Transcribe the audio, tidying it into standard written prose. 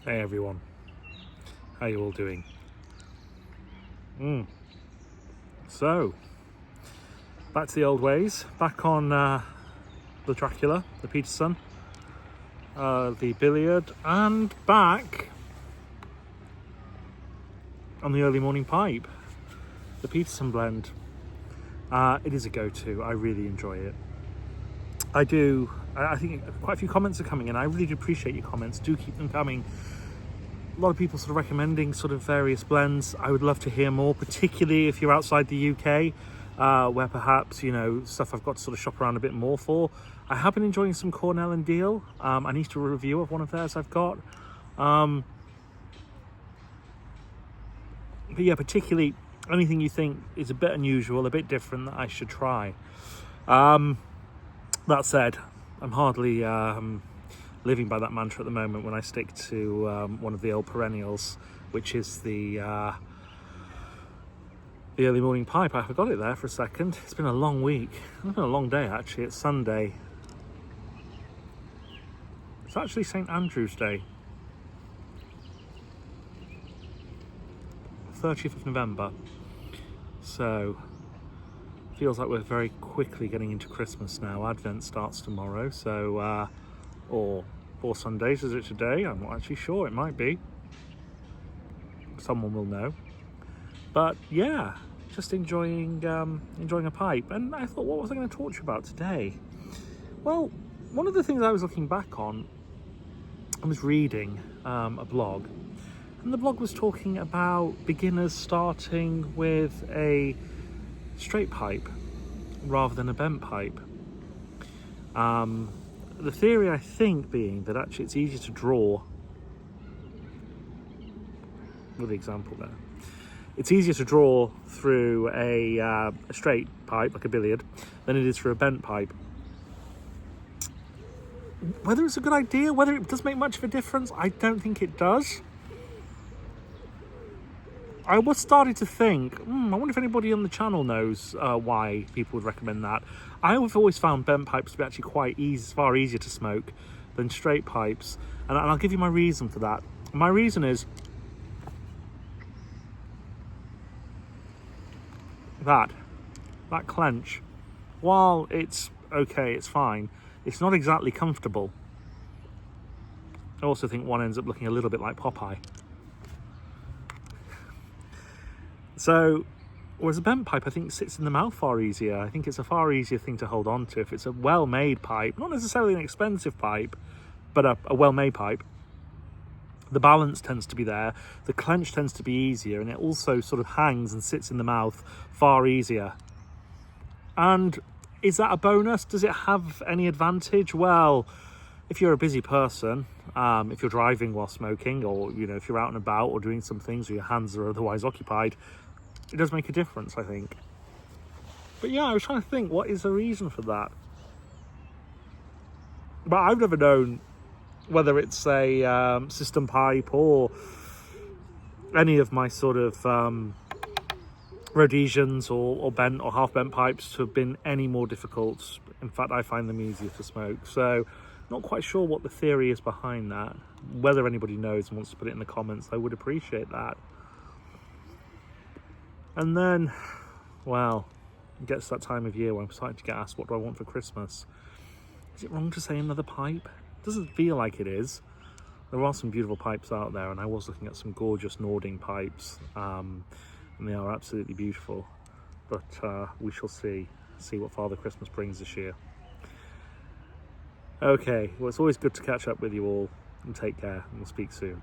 Hey everyone, how you all doing? So, back to the old ways, back on the Dracula, the Peterson, the billiard, and back on the early morning pipe, the Peterson blend. It is a go-to, I really enjoy it. I do. I think quite a few comments are coming in. I really do appreciate your comments, do keep them coming. A lot of people sort of recommending sort of various blends. I would love to hear more, particularly if you're outside the UK, where perhaps, you know, stuff I've got to sort of shop around a bit more for. I have been enjoying some Cornell&diehl. I need to review of one of theirs I've got. But yeah, particularly anything you think is a bit unusual, a bit different that I should try. That said, I'm hardly living by that mantra at the moment when I stick to one of the old perennials, which is the early morning pipe. I forgot it there for a second. It's been a long week. It's been a long day actually. It's Sunday. It's actually St. Andrew's Day. 30th of November. So feels like we're very quickly getting into Christmas now. Advent starts tomorrow, so or 4 Sundays is it today? I'm not actually sure. It might be. Someone will know. But yeah, just enjoying a pipe. And I thought, what was I going to talk to you about today? Well, one of the things I was looking back on, I was reading a blog, and the blog was talking about beginners starting with a straight pipe rather than a bent pipe. The theory, I think, being that actually it's easier to draw, with the example there, it's easier to draw through a straight pipe, like a billiard, than it is through a bent pipe. Whether it's a good idea, whether it does make much of a difference, I don't think it does. I was starting to think, I wonder if anybody on the channel knows why people would recommend that. I've always found bent pipes to be actually quite easy, far easier to smoke than straight pipes. And I'll give you my reason for that. My reason is that clench, while it's okay, it's fine, it's not exactly comfortable. I also think one ends up looking a little bit like Popeye. So, whereas a bent pipe, I think, sits in the mouth far easier. I think it's a far easier thing to hold on to. If it's a well-made pipe, not necessarily an expensive pipe, but a well-made pipe, the balance tends to be there, the clench tends to be easier, and it also sort of hangs and sits in the mouth far easier. And is that a bonus? Does it have any advantage? Well, if you're a busy person, if you're driving while smoking, or, you know, if you're out and about or doing some things where your hands are otherwise occupied, it does make a difference, I think. But yeah, I was trying to think, what is the reason for that? But I've never known whether it's a system pipe or any of my sort of Rhodesians or bent or half bent pipes to have been any more difficult. In fact, I find them easier to smoke. So not quite sure what the theory is behind that. Whether anybody knows and wants to put it in the comments, I would appreciate that. And then, well, it gets that time of year when I'm starting to get asked, what do I want for Christmas? Is it wrong to say another pipe? It doesn't feel like it is. There are some beautiful pipes out there, and I was looking at some gorgeous Nording pipes, and they are absolutely beautiful. But we shall see what Father Christmas brings this year. Okay, well, it's always good to catch up with you all, and take care, and we'll speak soon.